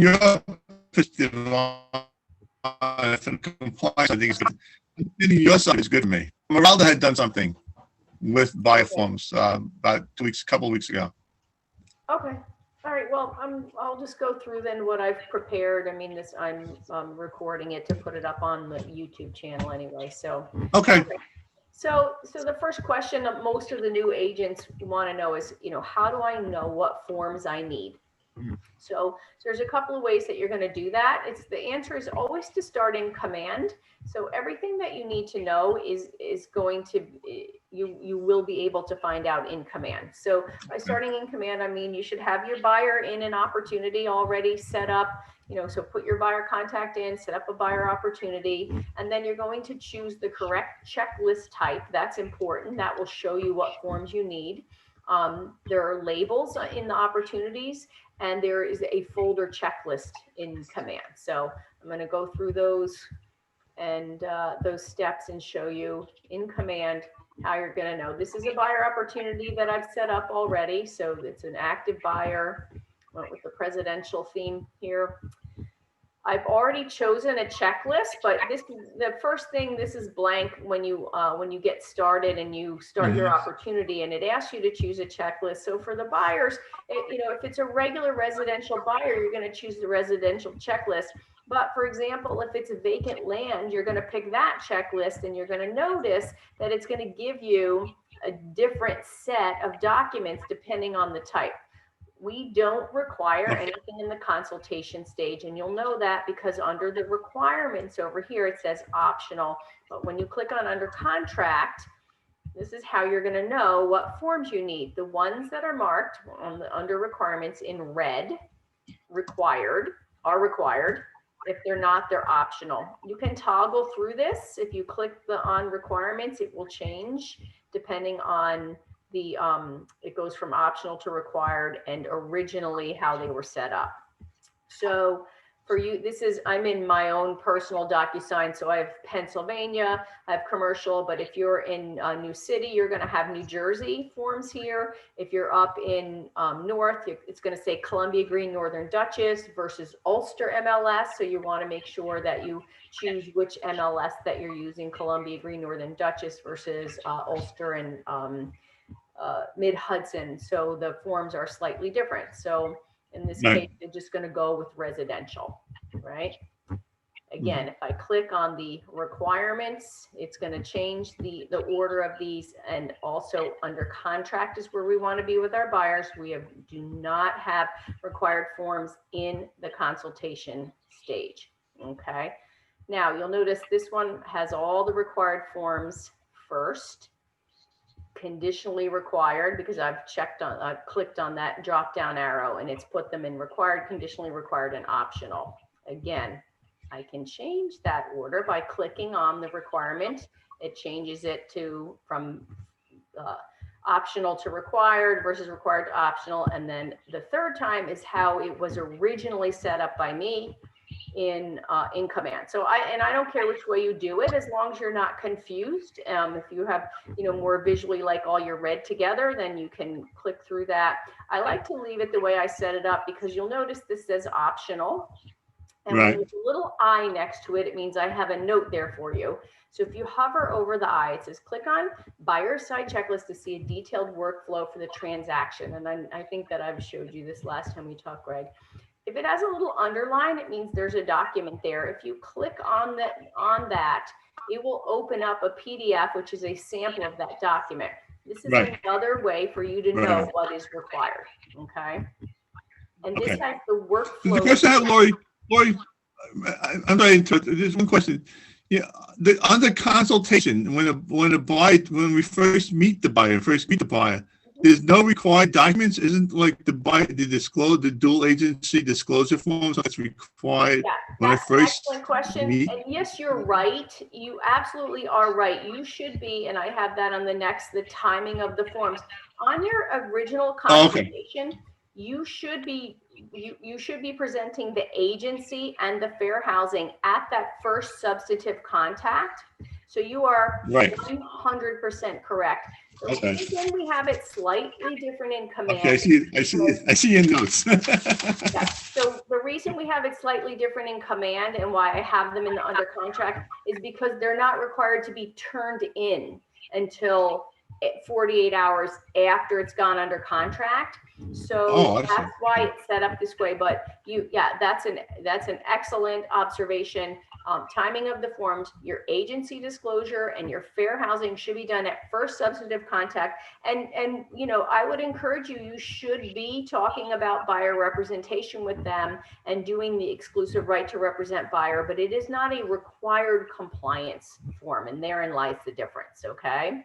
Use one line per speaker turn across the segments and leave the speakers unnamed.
your perspective on compliance, I think it's good. Your side is good for me. Meralda had done something with bioforms about couple of weeks ago.
Okay. All right. Well, I'll just go through then what I've prepared. I mean, I'm recording it to put it up on the YouTube channel anyway. So.
Okay.
So the first question that most of the new agents want to know is, how do I know what forms I need? So there's a couple of ways that you're going to do that. The answer is always to start in command. So everything that you need to know is going to, you will be able to find out in command. So by starting in command, I mean, you should have your buyer in an opportunity already set up, so put your buyer contact in, set up a buyer opportunity, and then you're going to choose the correct checklist type. That's important. That will show you what forms you need. There are labels in the opportunities, and there is a folder checklist in command. So I'm going to go through those and those steps and show you in command how you're going to know. This is a buyer opportunity that I've set up already. So it's an active buyer. Went with the presidential theme here. I've already chosen a checklist, but the first thing, this is blank when you get started and you start your opportunity, and it asks you to choose a checklist. So for the buyers, if it's a regular residential buyer, you're going to choose the residential checklist. But for example, if it's a vacant land, you're going to pick that checklist, and you're going to notice that it's going to give you a different set of documents depending on the type. We don't require anything in the consultation stage, and you'll know that because under the requirements over here, it says optional. But when you click on under contract, this is how you're going to know what forms you need. The ones that are marked under requirements in red, are required. If they're not, they're optional. You can toggle through this. If you click on requirements, it will change depending on it goes from optional to required and originally how they were set up. So for you, I'm in my own personal DocuSign. So I have Pennsylvania, I have commercial, but if you're in New City, you're going to have New Jersey forms here. If you're up in North, it's going to say Columbia Green Northern Dutchess versus Ulster MLS. So you want to make sure that you choose which MLS that you're using, Columbia Green Northern Dutchess versus Ulster and Mid-Hudson. So the forms are slightly different. So in this case, they're just going to go with residential, right? Again, if I click on the requirements, it's going to change the order of these. And also under contract is where we want to be with our buyers. We do not have required forms in the consultation stage. Okay. Now you'll notice this one has all the required forms first. Conditionally required, because I've clicked on that drop down arrow and it's put them in required, conditionally required, and optional. Again, I can change that order by clicking on the requirement. It changes it from optional to required versus required to optional. And then the third time is how it was originally set up by me in command. So I don't care which way you do it, as long as you're not confused. If you have, more visually like all your red together, then you can click through that. I like to leave it the way I set it up because you'll notice this says optional. And when there's a little I next to it, it means I have a note there for you. So if you hover over the I, it says click on buyer side checklist to see a detailed workflow for the transaction. And I think that I've showed you this last time we talked, Greg. If it has a little underline, it means there's a document there. If you click on that, it will open up a PDF, which is a sample of that document. This is another way for you to know what is required. Okay. And this has the workflow.
The question I have, Lori, I'm sorry to interrupt. There's one question. Yeah, under consultation, when we first meet the buyer, there's no required documents. Isn't like the dual agency disclosure forms that's required when I first
excellent question.
meet?
And yes, you're right. You absolutely are right. You should be, and I have that on the timing of the forms on your original consultation. You should be presenting the agency and the fair housing at that first substantive contact. So you are
Right.
100% correct. The
Okay.
reason we have it slightly different in command.
Okay, I see your notes.
Yeah. So the reason we have it slightly different in command and why I have them in the under contract is because they're not required to be turned in until 48 hours after it's gone under contract. So
Oh, I see.
that's why it's set up this way. But that's an excellent observation. Timing of the forms, your agency disclosure and your fair housing should be done at first substantive contact. And I would encourage you should be talking about buyer representation with them and doing the exclusive right to represent buyer, but it is not a required compliance form, and therein lies the difference. Okay.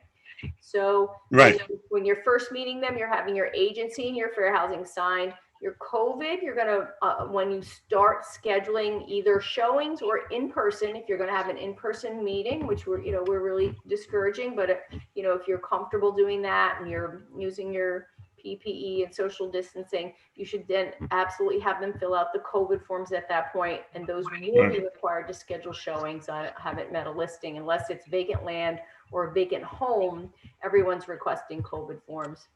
So
Right.
when you're first meeting them, you're having your agency and your fair housing signed. Your COVID, you're going to, when you start scheduling either showings or in person, if you're going to have an in-person meeting, which we're really discouraging, but if you're comfortable doing that and you're using your PPE and social distancing, you should then absolutely have them fill out the COVID forms at that point, and those will be required to schedule showings. I haven't met a listing unless it's vacant land or a vacant home. Everyone's requesting COVID forms.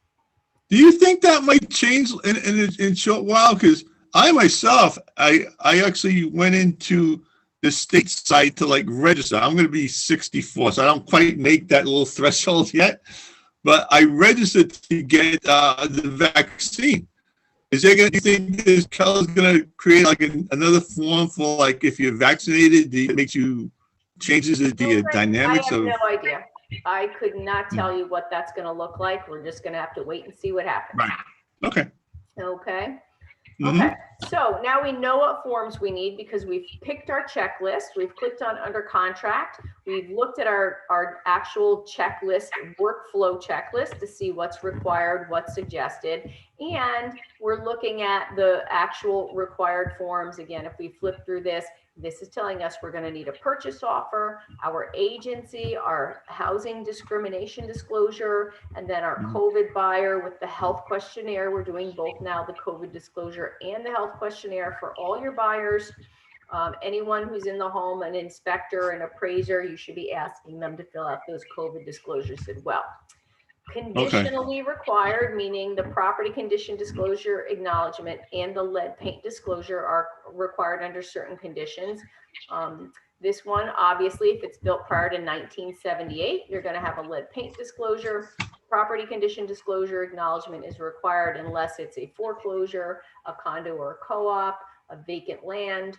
Do you think that might change in a short while? Because I myself, I actually went into the state site to like register. I'm going to be 64, so I don't quite make that little threshold yet. But I registered to get the vaccine. Is there going to, do you think this Kelly's going to create like another form for like if you're vaccinated, it makes you changes the dynamics of?
I have no idea. I could not tell you what that's going to look like. We're just going to have to wait and see what happens.
Right. Okay.
Okay.
Mm-hmm.
Okay. So now we know what forms we need because we've picked our checklist. We've clicked on under contract. We've looked at our actual checklist, workflow checklist to see what's required, what's suggested. And we're looking at the actual required forms. Again, if we flip through this is telling us we're going to need a purchase offer, our agency, our housing discrimination disclosure, and then our COVID buyer with the health questionnaire. We're doing both now, the COVID disclosure and the health questionnaire for all your buyers. Anyone who's in the home, an inspector, an appraiser, you should be asking them to fill out those COVID disclosures as well. Conditionally required, meaning the property condition disclosure acknowledgement and the lead paint disclosure are required under certain conditions. This one, obviously, if it's built prior to 1978, you're going to have a lead paint disclosure. Property condition disclosure acknowledgement is required unless it's a foreclosure, a condo or a co-op, a vacant land,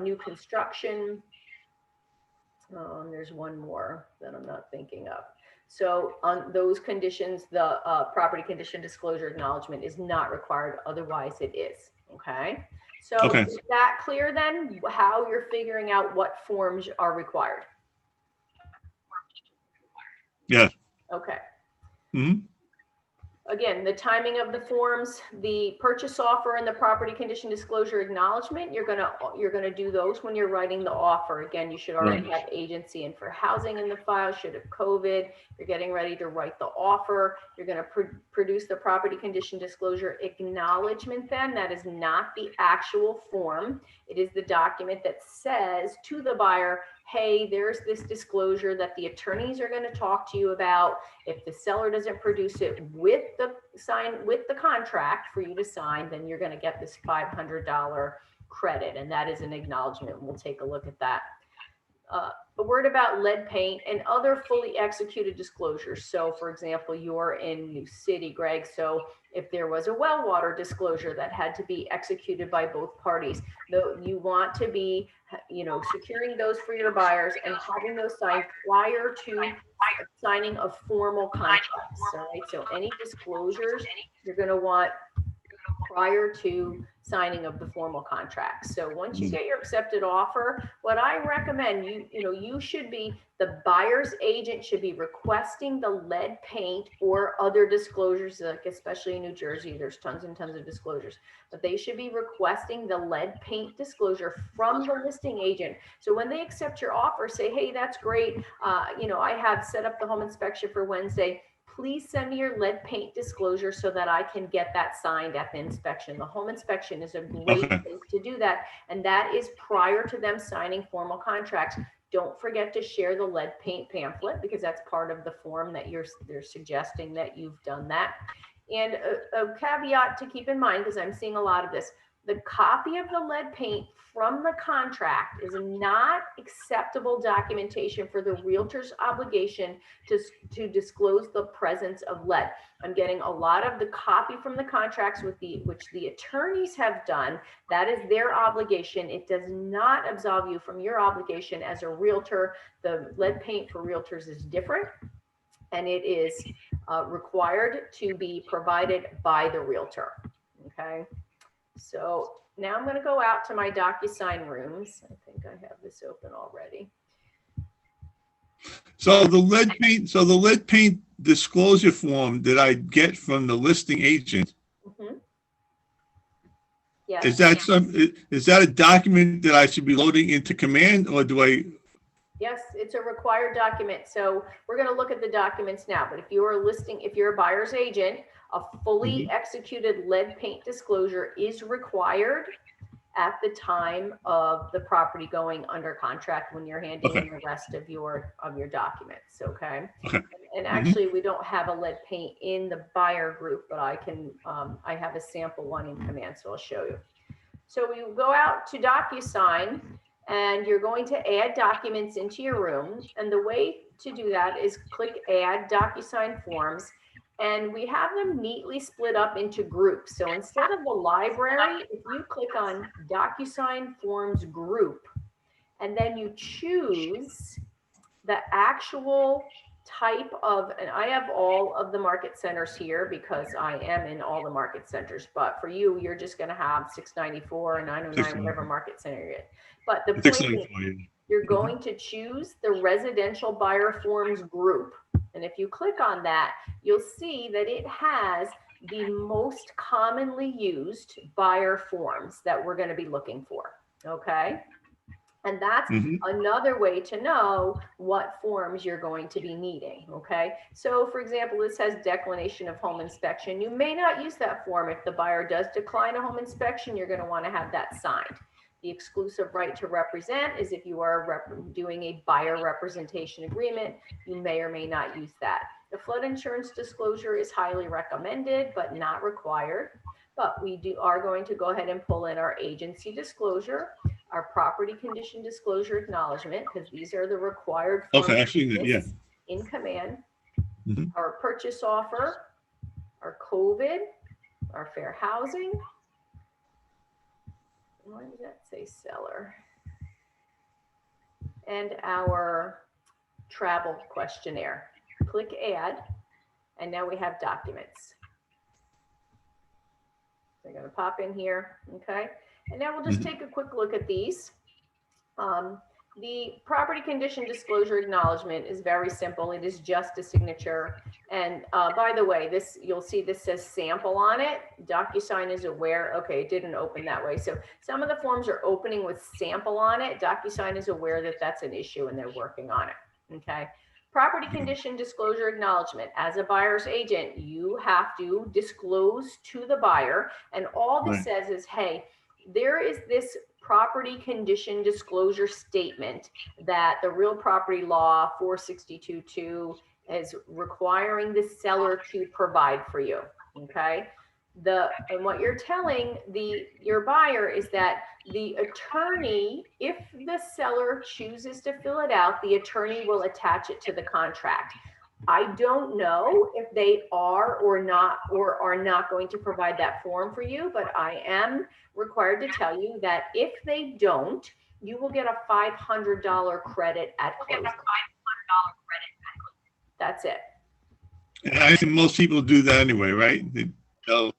new construction. There's one more that I'm not thinking of. So on those conditions, the property condition disclosure acknowledgement is not required. Otherwise, it is. Okay. So is that clear then? How you're figuring out what forms are required?
Yeah.
Okay.
Mm-hmm.
Again, the timing of the forms, the purchase offer and the property condition disclosure acknowledgement, you're gonna do those when you're writing the offer. Again, you should already have agency and for housing in the file, should have COVID. You're getting ready to write the offer. You're gonna produce the property condition disclosure acknowledgement then. That is not the actual form. It is the document that says to the buyer, hey, there's this disclosure that the attorneys are going to talk to you about. If the seller doesn't produce it with the contract for you to sign, then you're going to get this $500 credit. And that is an acknowledgement. We'll take a look at that. A word about lead paint and other fully executed disclosures. So for example, you're in New City, Greg. So if there was a well water disclosure that had to be executed by both parties, though you want to be, securing those for your buyers and having those signed prior to signing of formal contracts. Right? So any disclosures you're going to want prior to signing of the formal contract. So once you get your accepted offer, what I recommend, you should be, the buyer's agent should be requesting the lead paint or other disclosures, like especially in New Jersey, there's tons and tons of disclosures, but they should be requesting the lead paint disclosure from the listing agent. So when they accept your offer, say, hey, that's great. I have set up the home inspection for Wednesday. Please send me your lead paint disclosure so that I can get that signed at the inspection. The home inspection is a great place to do that. And that is prior to them signing formal contracts. Don't forget to share the lead paint pamphlet because that's part of the form that they're suggesting that you've done that. And a caveat to keep in mind, because I'm seeing a lot of this, the copy of the lead paint from the contract is not acceptable documentation for the realtor's obligation to disclose the presence of lead. I'm getting a lot of the copy from the contracts which the attorneys have done. That is their obligation. It does not absolve you from your obligation as a realtor. The lead paint for realtors is different, and it is required to be provided by the realtor. Okay. So now I'm going to go out to my DocuSign rooms. I think I have this open already.
So the lead paint disclosure form that I get from the listing agent,
Yes.
is that a document that I should be loading into Command, or do I?
Yes, it's a required document. So we're going to look at the documents now, but if you're a buyer's agent, a fully executed lead paint disclosure is required at the time of the property going under contract when you're handling the rest of your documents. Okay. And actually, we don't have a lead paint in the buyer group, but I have a sample one in Command, so I'll show you. So we go out to DocuSign, and you're going to add documents into your room. And the way to do that is click Add DocuSign Forms. And we have them neatly split up into groups. So instead of the library, if you click on DocuSign Forms Group, and then you choose the actual type of, and I have all of the market centers here because I am in all the market centers, but for you, you're just going to have 694 and 909, whatever market center you're in. But the point is, you're going to choose the residential buyer forms group. And if you click on that, you'll see that it has the most commonly used buyer forms that we're going to be looking for. Okay. And that's another way to know what forms you're going to be needing. Okay. So for example, this has declination of home inspection. You may not use that form. If the buyer does decline a home inspection, you're going to want to have that signed. The exclusive right to represent is if you are doing a buyer representation agreement, you may or may not use that. The flood insurance disclosure is highly recommended, but not required. But we are going to go ahead and pull in our agency disclosure, our property condition disclosure acknowledgement, because these are the required forms in Command, our purchase offer, our COVID, our fair housing. Why does that say seller? And our travel questionnaire. Click Add, and now we have documents. They're going to pop in here, okay? And now we'll just take a quick look at these. The property condition disclosure acknowledgement is very simple. It is just a signature. And by the way, you'll see this says sample on it. DocuSign is aware. Okay, it didn't open that way. So some of the forms are opening with sample on it. DocuSign is aware that that's an issue and they're working on it. Okay. Property condition disclosure acknowledgement. As a buyer's agent, you have to disclose to the buyer. And all this says is, hey, there is this property condition disclosure statement that the real property law 462.2 is requiring the seller to provide for you. Okay. And what you're telling your buyer is that the attorney, if the seller chooses to fill it out, the attorney will attach it to the contract. I don't know if they are or are not going to provide that form for you, but I am required to tell you that if they don't, you will get a $500 credit at closing. That's it.
And I think most people do that anyway, right? They'll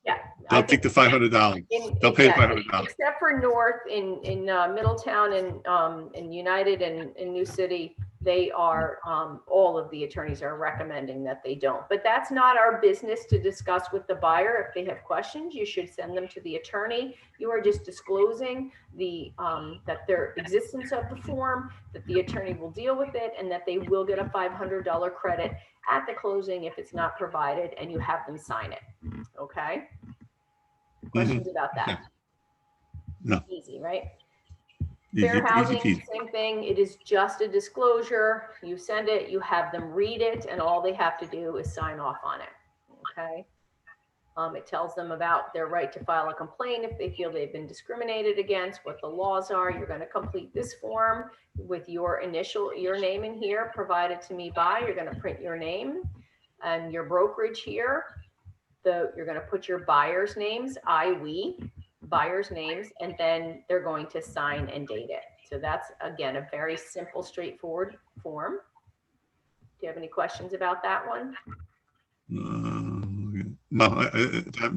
take the $500. They'll pay the $500.
Except for North in Middletown and United and in New City, they are all of the attorneys are recommending that they don't. But that's not our business to discuss with the buyer. If they have questions, you should send them to the attorney. You are just disclosing that their existence of the form, that the attorney will deal with it, and that they will get a $500 credit at the closing if it's not provided, and you have them sign it. Okay. Questions about that?
No.
Easy, right? Fair
Easy
housing,
peasy.
same thing. It is just a disclosure. You send it, you have them read it, and all they have to do is sign off on it. Okay. It tells them about their right to file a complaint if they feel they've been discriminated against, what the laws are. You're going to complete this form with your name in here, provided to me by. You're going to print your name and your brokerage here. You're going to put your buyer's names, we buyer's names, and then they're going to sign and date it. So that's, again, a very simple, straightforward form. Do you have any questions about that one?
No,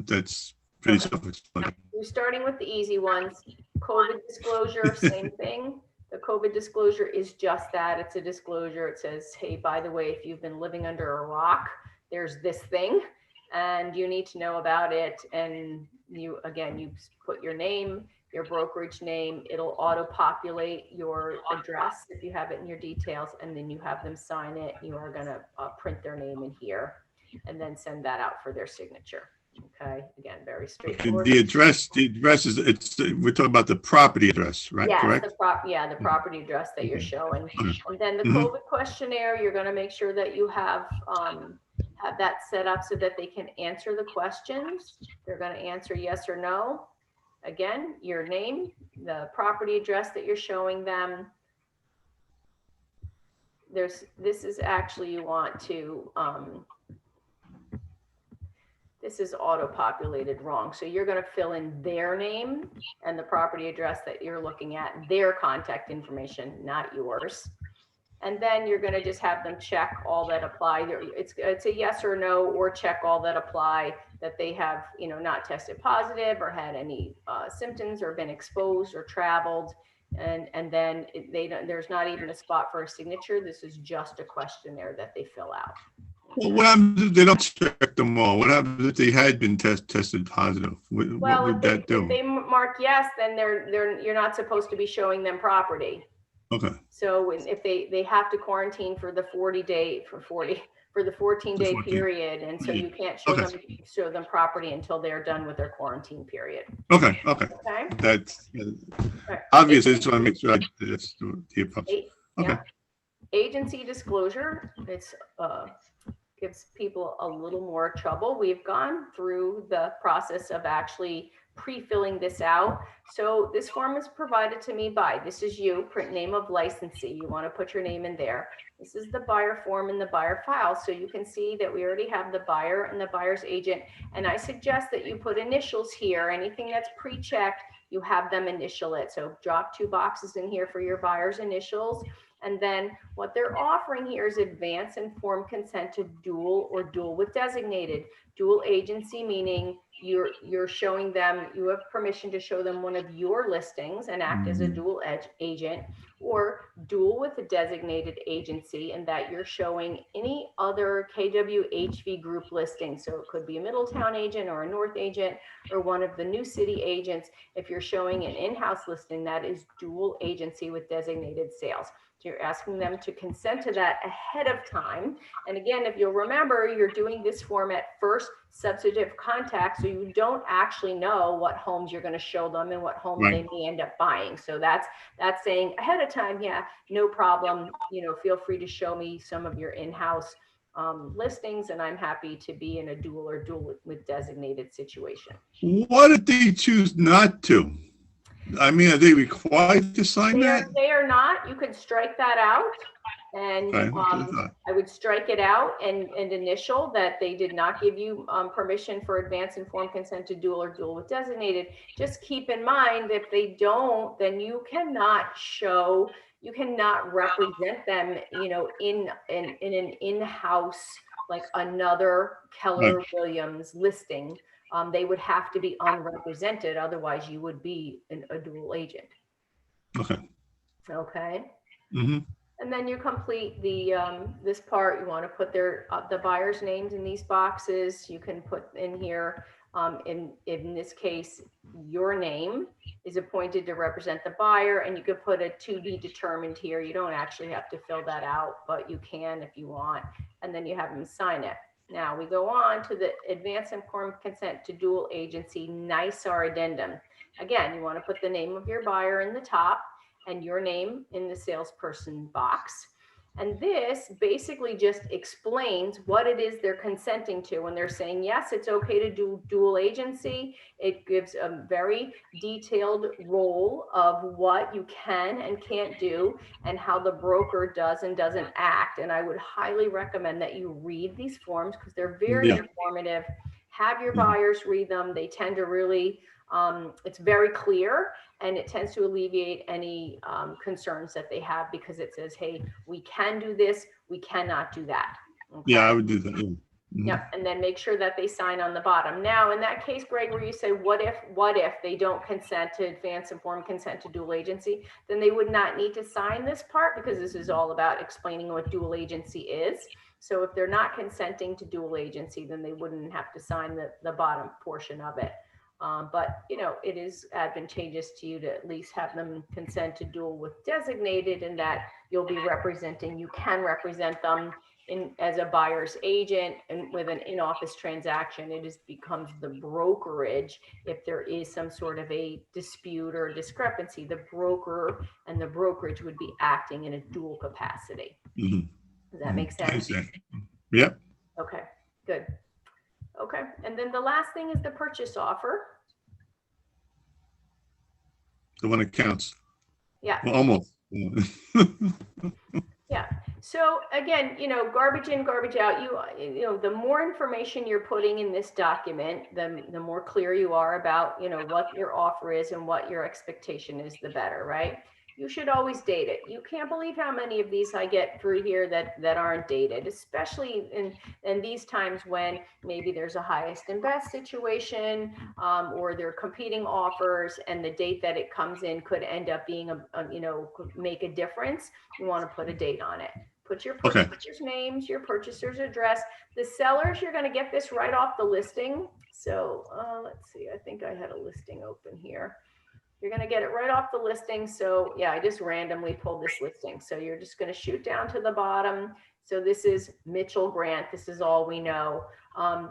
that's pretty self-explanatory.
We're starting with the easy ones. COVID disclosure, same thing. The COVID disclosure is just that. It's a disclosure. It says, hey, by the way, if you've been living under a rock, there's this thing and you need to know about it. And you put your name, your brokerage name, it'll auto-populate your address if you have it in your details, and then you have them sign it. You are gonna print their name in here and then send that out for their signature. Okay, again, very straightforward.
The address is, we're talking about the property address, right?
Yes,
Correct?
the property address that you're showing.
Okay.
And then the COVID questionnaire, you're gonna make sure that you have that set up so that they can answer the questions. They're gonna answer yes or no. Again, your name, the property address that you're showing them. This is actually, you want to, this is auto-populated wrong. So you're going to fill in their name and the property address that you're looking at, their contact information, not yours. And then you're going to just have them check all that apply. It's a yes or no, or check all that apply, that they have, not tested positive or had any symptoms or been exposed or traveled. And then there's not even a spot for a signature. This is just a questionnaire that they fill out.
Well, what happens if they don't check them all? What happens if they had been tested positive? What would that do?
If they mark yes, then you're not supposed to be showing them property.
Okay.
So if they have to quarantine for the 14-day period, and so you can't show them property until they're done with their quarantine period.
Okay. That's obvious. I just want to make sure that's the approach. Okay.
Yeah. Agency disclosure. It's gives people a little more trouble. We've gone through the process of actually pre-filling this out. So this form is provided to me by, this is you, print name of licensee. You want to put your name in there. This is the buyer form and the buyer file. So you can see that we already have the buyer and the buyer's agent. And I suggest that you put initials here. Anything that's pre-checked, you have them initial it. So drop 2 boxes in here for your buyer's initials. And then what they're offering here is advance informed consent to dual or dual with designated. Dual agency, meaning you're showing them, you have permission to show them one of your listings and act as a dual agent, or dual with a designated agency, and that you're showing any other KWHV group listing. So it could be a Middletown agent or a North agent or one of the New City agents. If you're showing an in-house listing, that is dual agency with designated sales. So you're asking them to consent to that ahead of time. And again, if you'll remember, you're doing this form at first substantive contact, so you don't actually know what homes you're going to show them and what homes they may end up buying. So that's saying ahead of time, yeah, no problem. Feel free to show me some of your in-house listings, and I'm happy to be in a dual or dual with designated situation.
What if they choose not to? I mean, are they required to sign that?
They are not. You could strike that out, and I would strike it out and initial that they did not give you permission for advance informed consent to dual or dual with designated. Just keep in mind, if they don't, then you cannot represent them, in an in-house, like another Keller Williams listing. They would have to be unrepresented. Otherwise, you would be a dual agent. Okay. And then you complete the this part. You want to put the buyer's names in these boxes. You can put in here, in this case, your name is appointed to represent the buyer, and you could put a to be determined here. You don't actually have to fill that out, but you can if you want. And then you have them sign it. Now we go on to the advance informed consent to dual agency NYSAR addendum. Again, you want to put the name of your buyer in the top, and your name in the salesperson box. And this basically just explains what it is they're consenting to when they're saying, yes, it's okay to do dual agency. It gives a very detailed role of what you can and can't do and how the broker does and doesn't act. And I would highly recommend that you read these forms because they're very informative. Have your buyers read them. They tend to really, it's very clear. And it tends to alleviate any concerns that they have because it says, hey, we can do this, we cannot do that. Okay?
Yeah, I would do that. Yeah.
Yep, and then make sure that they sign on the bottom. Now, in that case, Greg, where you say, what if they don't consent to advance informed consent to dual agency, then they would not need to sign this part because this is all about explaining what dual agency is. So if they're not consenting to dual agency, then they wouldn't have to sign the bottom portion of it. But, it is advantageous to you to at least have them consent to dual with designated and that you'll be representing, you can represent them as a buyer's agent and with an in-office transaction, it becomes the brokerage. If there is some sort of a dispute or discrepancy, the broker and the brokerage would be acting in a dual capacity.
Mm-hmm.
Does that make sense?
Yep.
Okay, good. Okay, and then the last thing is the purchase offer.
The one that counts.
Yeah.
Well, almost.
Yeah. So again, garbage in, garbage out. The more information you're putting in this document, the more clear you are about, what your offer is and what your expectation is, the better, right? You should always date it. You can't believe how many of these I get through here that aren't dated, especially in these times when maybe there's a highest and best situation, or they're competing offers, and the date that it comes in could end up being could make a difference. You want to put a date on it. Put your purchasers' names, your purchaser's address. The sellers, you're going to get this right off the listing. So let's see. I think I had a listing open here. You're going to get it right off the listing. So yeah, I just randomly pulled this listing. So you're just going to shoot down to the bottom. So this is Mitchell Grant. This is all we know.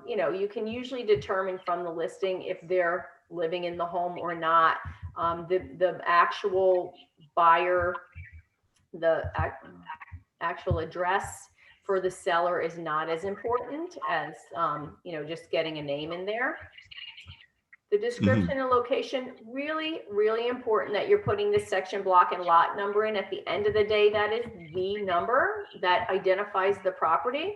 You can usually determine from the listing if they're living in the home or not. The actual buyer, the actual address for the seller is not as important as, just getting a name in there. The description and location, really, really important that you're putting this section, block, and lot number in. At the end of the day, that is the number that identifies the property.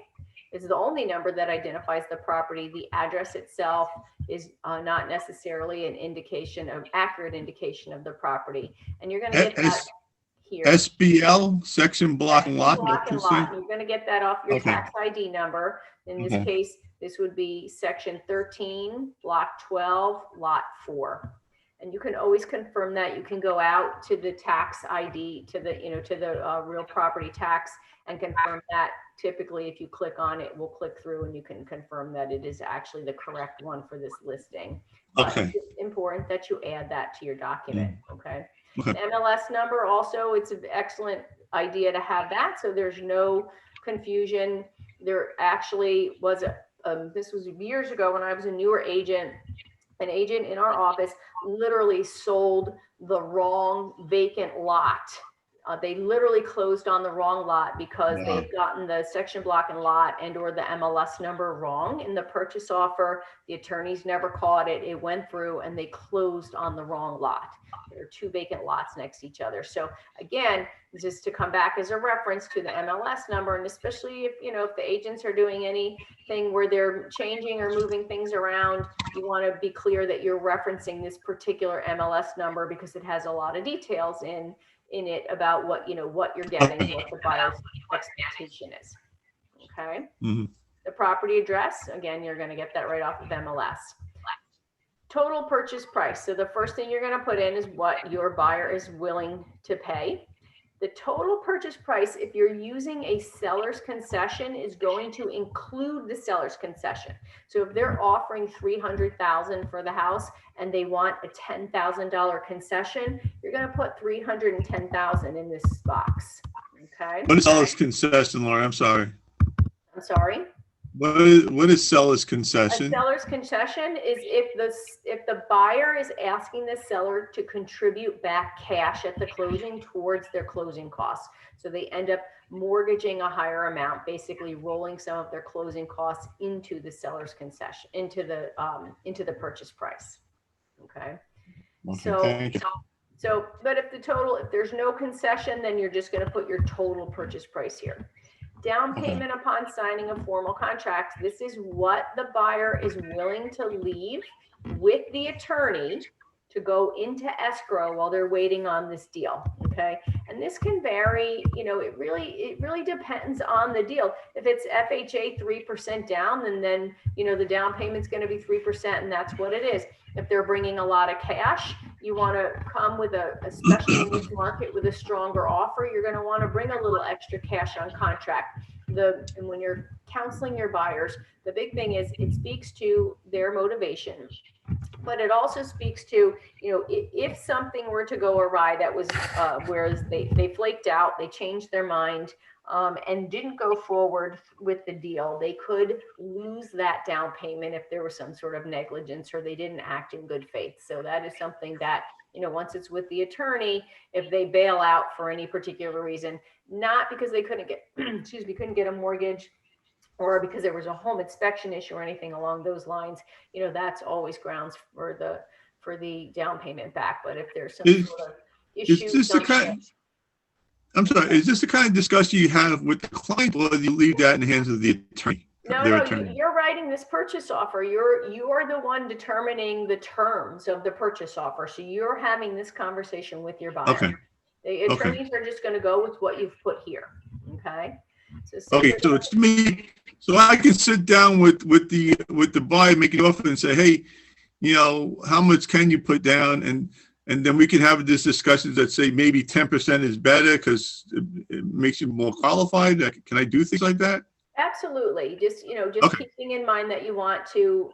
It's the only number that identifies the property. The address itself is not necessarily an accurate indication of the property. And you're going to get that here.
SBL, section, block, and lot.
Block and lot. You're going to get that off your tax ID number. In this case, this would be section 13, block 12, lot 4. And you can always confirm that. You can go out to the tax ID, to the real property tax and confirm that. Typically, if you click on it, we'll click through and you can confirm that it is actually the correct one for this listing. But it's important that you add that to your document, okay? The MLS number also, it's an excellent idea to have that so there's no confusion. There actually was this was years ago when I was a newer agent. An agent in our office literally sold the wrong vacant lot. They literally closed on the wrong lot because they'd gotten the section, block, and lot and or the MLS number wrong in the purchase offer. The attorneys never caught it. It went through and they closed on the wrong lot. There are 2 vacant lots next to each other. So again, just to come back as a reference to the MLS number, and especially if the agents are doing anything where they're changing or moving things around, you want to be clear that you're referencing this particular MLS number because it has a lot of details in it about what you're getting, what the buyer's expectation is. Okay. The property address, again, you're going to get that right off of MLS. Total purchase price. So the first thing you're going to put in is what your buyer is willing to pay. The total purchase price, if you're using a seller's concession, is going to include the seller's concession. So if they're offering $300,000 for the house and they want a $10,000 concession, you're going to put $310,000 in this box. Okay.
What is seller's concession, Laura? I'm sorry.
I'm sorry.
What is seller's
A
concession?
seller's concession is if the buyer is asking the seller to contribute back cash at the closing towards their closing costs. So they end up mortgaging a higher amount, basically rolling some of their closing costs into the seller's concession, into the purchase price. Okay.
Okay,
So,
thank you.
but if there's no concession, then you're just going to put your total purchase price here. Down
Okay.
payment upon signing a formal contract. This is what the buyer is willing to leave with the attorney to go into escrow while they're waiting on this deal. Okay. And this can vary, it really depends on the deal. If it's FHA 3% down, then the down payment's going to be 3%, and that's what it is. If they're bringing a lot of cash, you want to come with especially in this market with a stronger offer, you're going to want to bring a little extra cash on contract. And when you're counseling your buyers, the big thing is it speaks to their motivation, but it also speaks to, if something were to go awry, that was whereas they flaked out, they changed their mind, and didn't go forward with the deal, they could lose that down payment if there was some sort of negligence or they didn't act in good faith. So that is something that, once it's with the attorney, if they bail out for any particular reason, not because they couldn't get, couldn't get a mortgage, or because there was a home inspection issue or anything along those lines, that's always grounds for the down payment back. But if there's some sort of issue,
Is this the kind? I'm sorry. Is this the kind of discussion you have with the client, or do you leave that in the hands of the attorney?
No, you're writing this purchase offer. You are the one determining the terms of the purchase offer. So you're having this conversation with your buyer.
Okay.
The attorneys are just going to go with what you've put here. Okay.
Okay. So it's me. So I can sit down with the buyer, make an offer, and say, hey, how much can you put down, and then we can have this discussion that say maybe 10% is better because it makes you more qualified. Can I do things like that?
Absolutely. Just,
Okay.
keeping in mind that you want to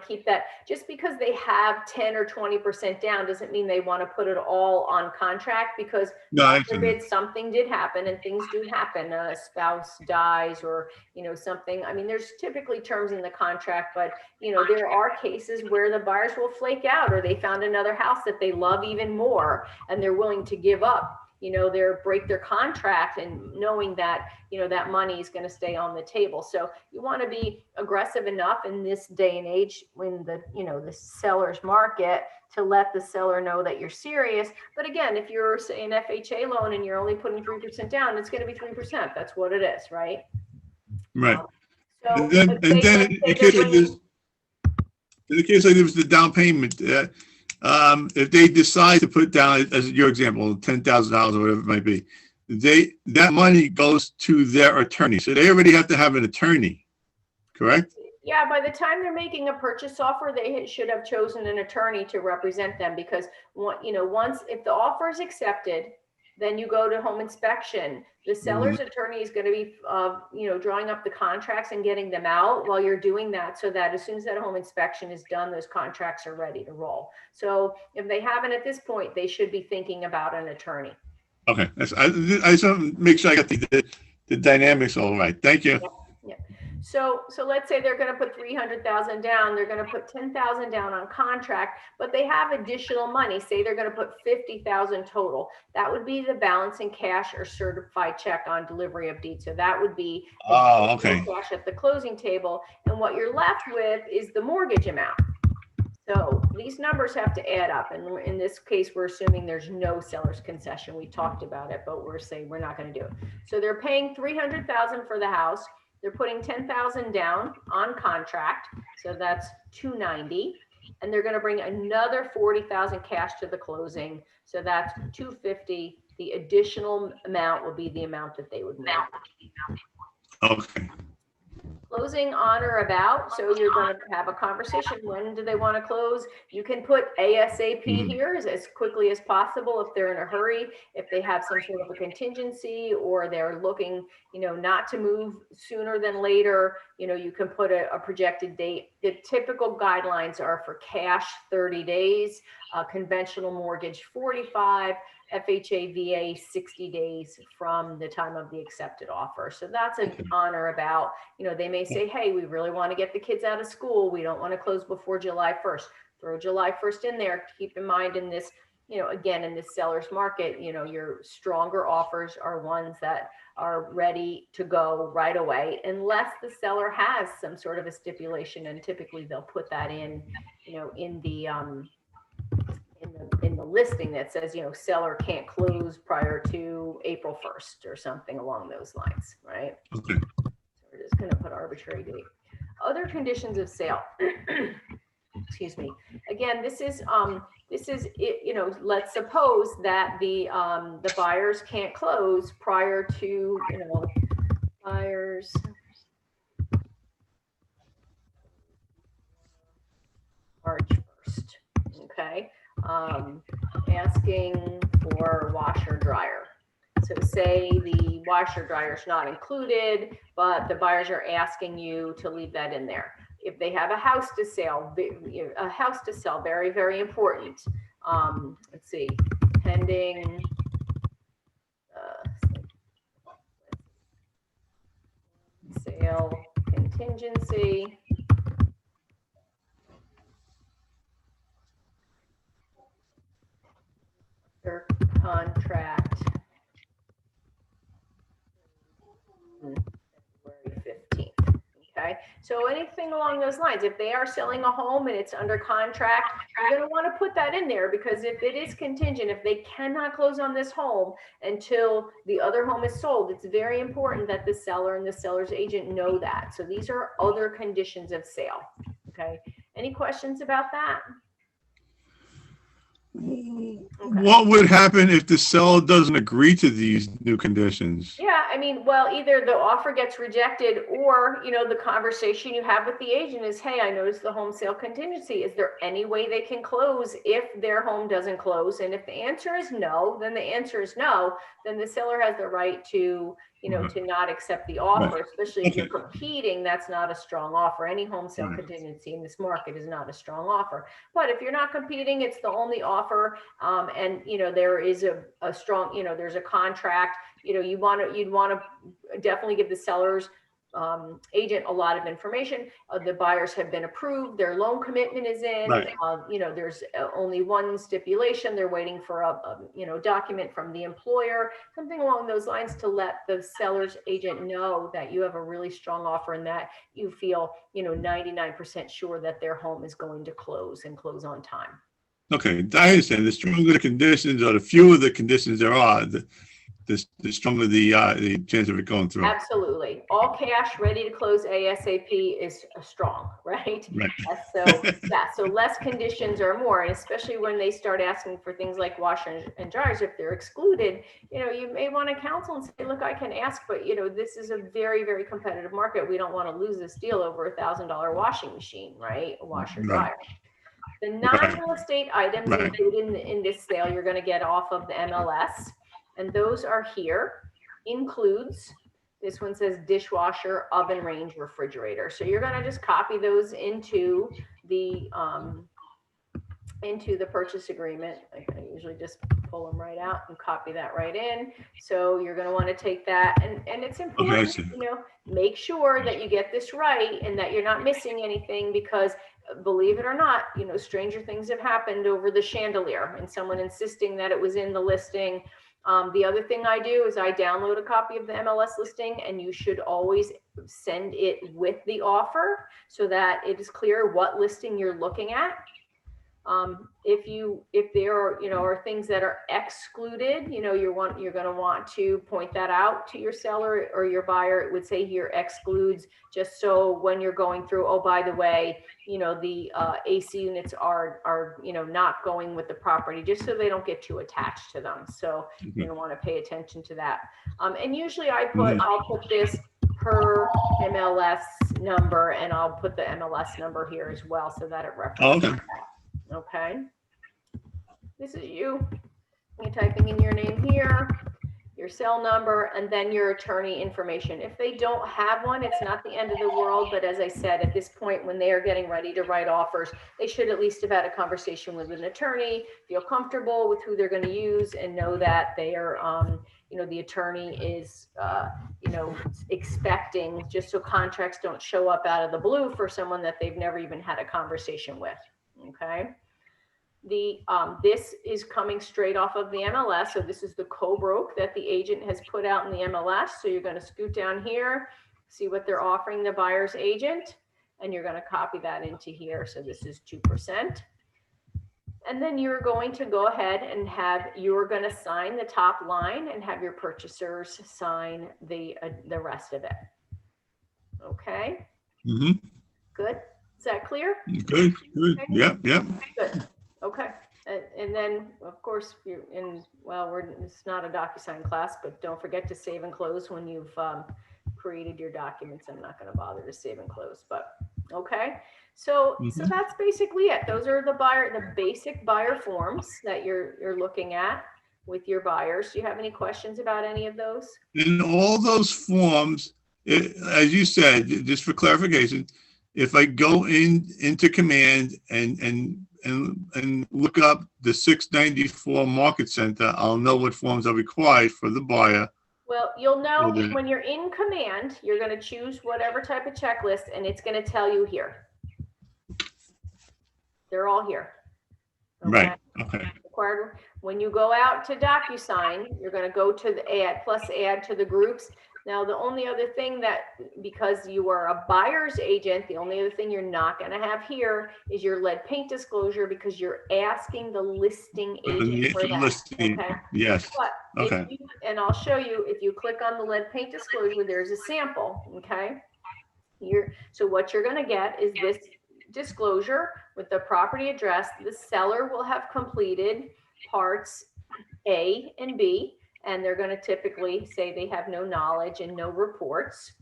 keep that. Just because they have 10 or 20% down doesn't mean they want to put it all on contract, because
No,
God forbid something did happen, and things do happen. A spouse dies, or, something. I mean, there's typically terms in the contract, but, there are cases where the buyers will flake out, or they found another house that they love even more and they're willing to give up, break their contract, and knowing that, that money is going to stay on the table. So you want to be aggressive enough in this day and age, when the seller's market, to let the seller know that you're serious. But again, if you're, say, an FHA loan and you're only putting 3% down, it's going to be 3%. That's what it is, right?
Right.
So,
And then in case like this, the down payment, if they decide to put down, as your example, $10,000 or whatever it might be, that money goes to their attorney. So they already have to have an attorney, correct?
Yeah, by the time they're making a purchase offer, they should have chosen an attorney to represent them, because if the offer is accepted, then you go to home inspection. The seller's attorney is going to be, drawing up the contracts and getting them out while you're doing that, so that as soon as that home inspection is done, those contracts are ready to roll. So if they haven't at this point, they should be thinking about an attorney.
Okay. I just want to make sure I got the dynamics all right. Thank you.
Yeah. So let's say they're going to put 300,000 down. They're going to put 10,000 down on contract, but they have additional money. Say they're going to put 50,000 total. That would be the balance in cash or certified check on delivery of deed. So that would be
okay.
Cash at the closing table, and what you're left with is the mortgage amount. So these numbers have to add up, and in this case, we're assuming there's no seller's concession. We talked about it, but we're saying we're not going to do it. So they're paying 300,000 for the house. They're putting 10,000 down on contract, so that's 290, and they're going to bring another 40,000 cash to the closing, so that's 250. The additional amount will be the amount that they would make.
Okay.
Closing on or about, so you're going to have a conversation. When do they want to close? You can put ASAP here, as quickly as possible if they're in a hurry, if they have some sort of a contingency, or they're looking, not to move sooner than later. you can put a projected date. The typical guidelines are for cash 30 days, conventional mortgage 45, FHA, VA 60 days from the time of the accepted offer. So that's an on or about, they may say, hey, we really want to get the kids out of school. We don't want to close before July 1st. Throw July 1st in there. Keep in mind in this, again, in this seller's market, your stronger offers are ones that are ready to go right away, unless the seller has some sort of a stipulation, and typically they'll put that in the listing that says, seller can't close prior to April 1st or something along those lines, right?
Okay.
So we're just going to put arbitrary date. Other conditions of sale. Excuse me. Again, this is it, let's suppose that the buyers can't close prior to, buyers March 1st. Okay. Asking for washer dryer. So say the washer dryer is not included, but the buyers are asking you to leave that in there. If they have a house to sell, very, very important. Let's see, pending sale contingency. Their contract February 15th. Okay, so anything along those lines, if they are selling a home and it's under contract, you're going to want to put that in there, because if it is contingent, if they cannot close on this home until the other home is sold, it's very important that the seller and the seller's agent know that. So these are other conditions of sale. Okay, any questions about that?
Okay. What would happen if the seller doesn't agree to these new conditions?
Yeah, I mean, well, either the offer gets rejected, or, the conversation you have with the agent is, hey, I noticed the home sale contingency. Is there any way they can close if their home doesn't close? And if the answer is no, then the answer is no. Then the seller has the right to, to not accept the offer, especially if you're competing. That's not a strong offer. Any home sale contingency in this market is not a strong offer. But if you're not competing, it's the only offer. And, there is a strong, there's a contract, you'd want to definitely give the seller's agent a lot of information. The buyers have been approved. Their loan commitment is in.
Right.
There's only one stipulation. They're waiting for a document from the employer, something along those lines, to let the seller's agent know that you have a really strong offer and that you feel 99% sure that their home is going to close and close on time.
Okay, I understand. The stronger the conditions, or the fewer the conditions there are, the stronger the chance of it going through.
Absolutely. All cash, ready to close ASAP is strong, right?
Right.
So less conditions or more, and especially when they start asking for things like washers and dryers, if they're excluded, you may want to counsel and say, look, I can ask, but this is a very, very competitive market. We don't want to lose this deal over $1,000 washing machine, right? A washer dryer. The non-real estate items included in this sale, you're going to get off of the MLS. And those are here, includes, this one says dishwasher, oven, range, refrigerator. So you're going to just copy those into the purchase agreement. I usually just pull them right out and copy that right in. So you're going to want to take that, and it's important, make sure that you get this right and that you're not missing anything, because believe it or not, stranger things have happened over the chandelier and someone insisting that it was in the listing. The other thing I do is I download a copy of the MLS listing, and you should always send it with the offer so that it is clear what listing you're looking at. If there are things that are excluded, you're going to want to point that out to your seller or your buyer. It would say here excludes, just so when you're going through, oh, by the way, the AC units are not going with the property, just so they don't get too attached to them. So you're going to want to pay attention to that. And usually I'll put this per MLS number, and I'll put the MLS number here as well, so that it references that. Okay. This is you're typing in your name here. your cell number, and then your attorney information. If they don't have one, it's not the end of the world, but as I said, at this point, when they are getting ready to write offers, they should at least have had a conversation with an attorney, feel comfortable with who they're going to use, and know that they are, the attorney is, expecting, just so contracts don't show up out of the blue for someone that they've never even had a conversation with, okay? This is coming straight off of the MLS. So this is the co-broke that the agent has put out in the MLS. So you're going to scoot down here, see what they're offering the buyer's agent, and you're going to copy that into here. So this is 2%. And then you're going to go ahead and you're going to sign the top line and have your purchasers sign the rest of it. Okay.
Mm-hmm.
Good. Is that clear?
Good.
Okay.
Yep.
Good. Okay. And then, of course, it's not a DocuSign class, but don't forget to save and close when you've created your documents. I'm not going to bother to save and close, but okay. So that's basically it. Those are the basic buyer forms that you're looking at with your buyers. Do you have any questions about any of those?
In all those forms, as you said, just for clarification, if I go into Command and look up the 694 Market Center, I'll know what forms are required for the buyer.
Well, you'll know when you're in Command, you're going to choose whatever type of checklist, and it's going to tell you here. They're all here. Okay?
Right. Okay.
Required. When you go out to DocuSign, you're going to go to the add to the groups. Now, the only other thing because you are a buyer's agent, the only other thing you're not going to have here is your lead paint disclosure, because you're asking the listing agent for that.
Listing.
Okay?
Yes.
But
Okay.
and I'll show you, if you click on the lead paint disclosure, there's a sample. Okay. So what you're going to get is this disclosure with the property address. The seller will have completed parts A and B, and they're going to typically say they have no knowledge and no reports.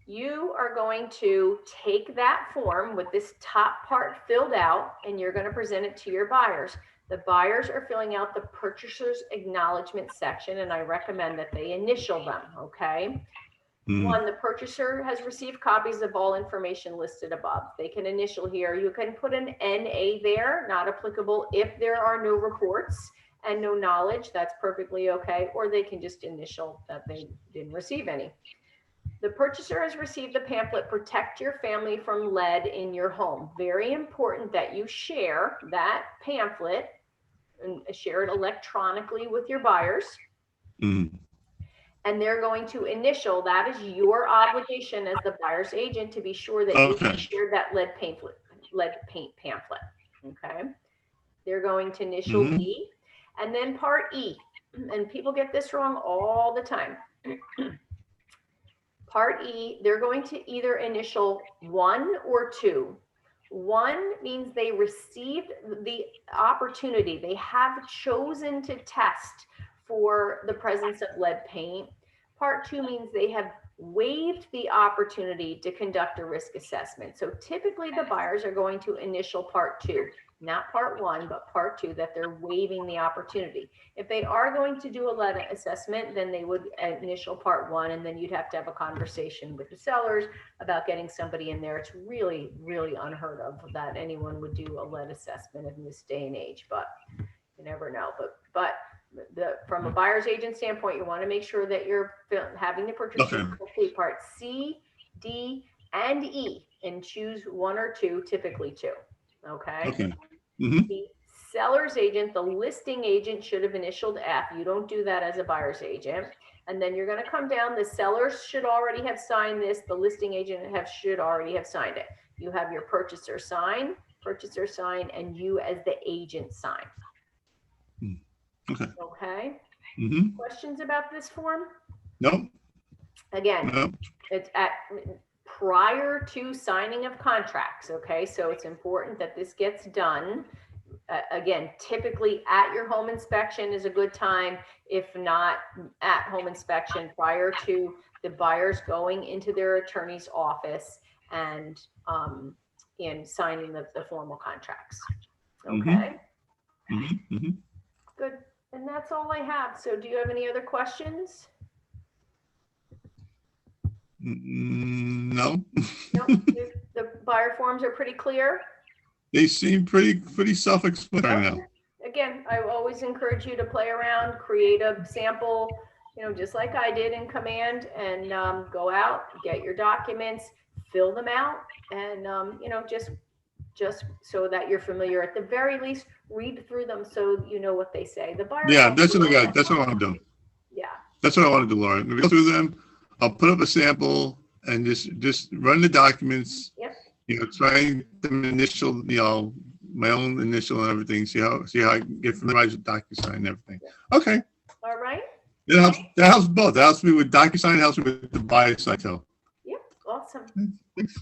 You are going to take that form with this top part filled out, and you're going to present it to your buyers. The buyers are filling out the purchaser's acknowledgement section, and I recommend that they initial them, okay? One, the purchaser has received copies of all information listed above. They can initial here. You can put an NA there, not applicable if there are no reports and no knowledge. That's perfectly okay. Or they can just initial that they didn't receive any. The purchaser has received the pamphlet, Protect Your Family from Lead in Your Home. Very important that you share that pamphlet and share it electronically with your buyers. And they're going to initial. That is your obligation as the buyer's agent to be sure that you share that lead paint pamphlet. Okay. They're going to initial B, and then part E. And people get this wrong all the time. Part E, they're going to either initial 1 or 2. 1 means they received the opportunity. They have chosen to test for the presence of lead paint. Part 2 means they have waived the opportunity to conduct a risk assessment. So typically the buyers are going to initial part 2, not part 1, but part 2, that they're waiving the opportunity. If they are going to do a lead assessment, then they would initial part 1, and then you'd have to have a conversation with the sellers about getting somebody in there. It's really, really unheard of that anyone would do a lead assessment in this day and age, but you never know. But from a buyer's agent standpoint, you want to make sure that you're having the purchaser complete part C, D, and E, and choose 1 or 2, typically 2. Okay. The seller's agent, the listing agent, should have initialed F. You don't do that as a buyer's agent. And then you're going to come down. The sellers should already have signed this. The listing agent should already have signed it. You have your purchaser sign, and you as the agent sign. Okay. Questions about this form?
No.
Again, it's prior to signing of contracts. Okay. So it's important that this gets done. Again, typically at your home inspection is a good time. If not at home inspection, prior to the buyers going into their attorney's office and signing the formal contracts. Okay. Good. And that's all I have. So do you have any other questions?
No,
No, the buyer forms are pretty clear.
they seem pretty self-explanatory now.
Again, I always encourage you to play around, create a sample, just like I did in Command, and go out, get your documents, fill them out, and just so that you're familiar. At the very least, read through them so you know what they say. The buyer.
Yeah, that's what I got. That's what I want to do.
Yeah.
That's what I want to do, Laura. I'm gonna go through them. I'll put up a sample and just run the documents.
Yep.
Try them initial, my own initial and everything. See how I can get familiarized with DocuSign and everything. Okay.
All right.
That helps both. That helps me with DocuSign. Helps me with the buyer side too.
Yep. Awesome.
Thanks.